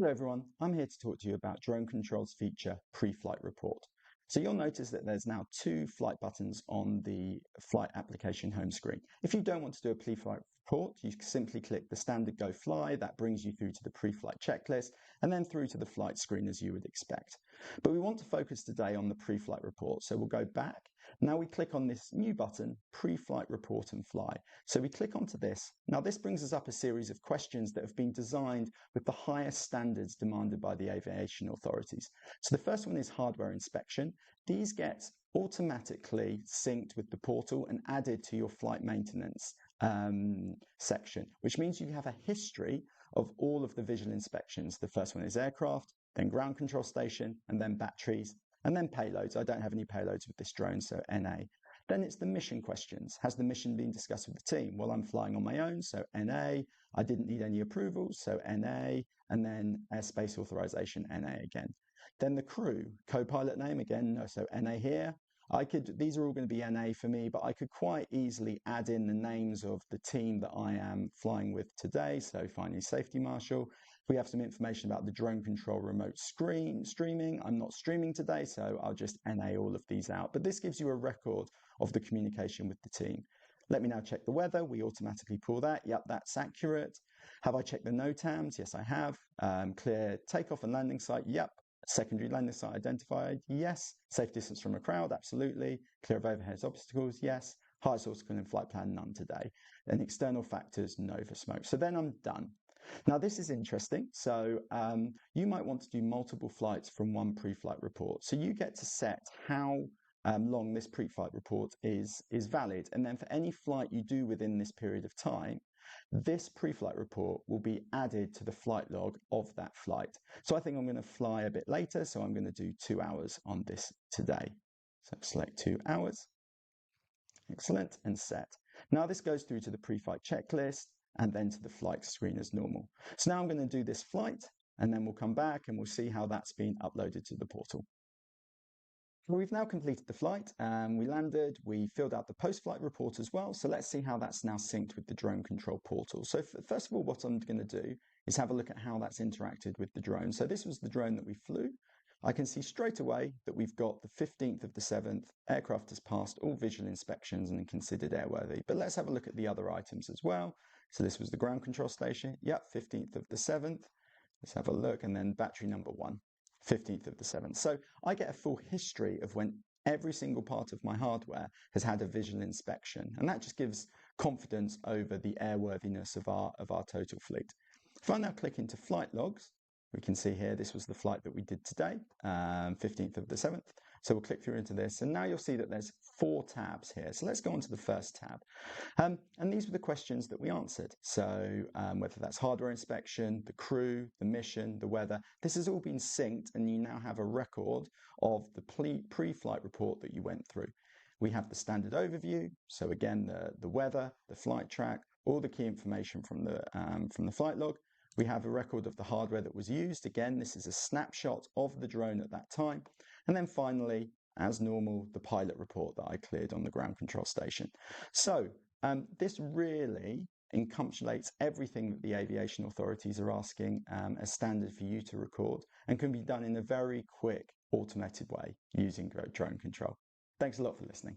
Hello everyone, I'm here to talk to you about DroneControl's feature Pre-Flight Report. So you'll notice that there's now two flight buttons on the flight application home screen. If you don't want to do a pre-flight report, you simply click the standard Go Fly. That brings you through to the pre-flight checklist and then through to the flight screen as you would expect. But we want to focus today on the pre-flight report. So we'll go back. Now we click on this new button, Pre-Flight Report and Fly. So we click onto this. Now this brings us up a series of questions that have been designed with the highest standards demanded by the aviation authorities. So the first one is hardware inspection. These get automatically synced with the portal and added to your flight maintenance section, which means you have a history of all of the visual inspections. The first one is aircraft, then ground control station, and then batteries, and then payloads. I don't have any payloads with this drone, so NA. Then it's the mission questions. Has the mission been discussed with the team? Well, I'm flying on my own, so NA. I didn't need any approvals, so NA, and then airspace authorization, NA again. Then the crew, co-pilot name, again, so NA here. These are all going to be NA for me, but I could quite easily add in the names of the team that I am flying with today. So finally, safety marshal. We have some information about the DroneControl remote streaming. I'm not streaming today, so I'll just NA all of these out. But this gives you a record of the communication with the team. Let me now check the weather. We automatically pull that. Yep, that's accurate. Have I checked the NOTAMs? Yes, I have. Clear takeoff and landing site. Yep. Secondary landing site identified, yes. Safe distance from a crowd, absolutely. Clear of overhead obstacles, yes. Highest obstacle in flight plan, none today. And external factors, no for smoke. So then I'm done. Now this is interesting. So you might want to do multiple flights from one pre-flight report. So you get to set how long this pre-flight report is valid. And then for any flight you do within this period of time, this pre-flight report will be added to the flight log of that flight. So I think I'm going to fly a bit later, so I'm going to do 2 hours on this today. So select 2 hours. Excellent, and set. Now this goes through to the pre-flight checklist and then to the flight screen as normal. So now I'm going to do this flight and then we'll come back and we'll see how that's been uploaded to the portal. We've now completed the flight, we landed, we filled out the post-flight report as well, so let's see how that's now synced with the DroneControl portal. So first of all, what I'm going to do is have a look at how that's interacted with the drone. So this was the drone that we flew. I can see straight away that we've got the 15th of the 7th, aircraft has passed all visual inspections and considered airworthy. But let's have a look at the other items as well. So this was the ground control station, yep, 15th of the 7th. Let's have a look, and then battery number 1. 15th of the 7th. So I get a full history of when every single part of my hardware has had a visual inspection. And that just gives confidence over the airworthiness of our total fleet. If I now click into flight logs, we can see here this was the flight that we did today, 15th of the 7th. So we'll click through into this, and now you'll see that there's 4 tabs here. So let's go on to the first tab. And these were the questions that we answered. So whether that's hardware inspection, the crew, the mission, the weather, this has all been synced, and you now have a record of the pre-flight report that you went through. We have the standard overview. So again, the weather, the flight track, all the key information from the flight log. We have a record of the hardware that was used. Again, this is a snapshot of the drone at that time. And then finally, as normal, the pilot report that I cleared on the ground control station. So this really encapsulates everything that the aviation authorities are asking as standard for you to record, and can be done in a very quick, automated way using DroneControl. Thanks a lot for listening.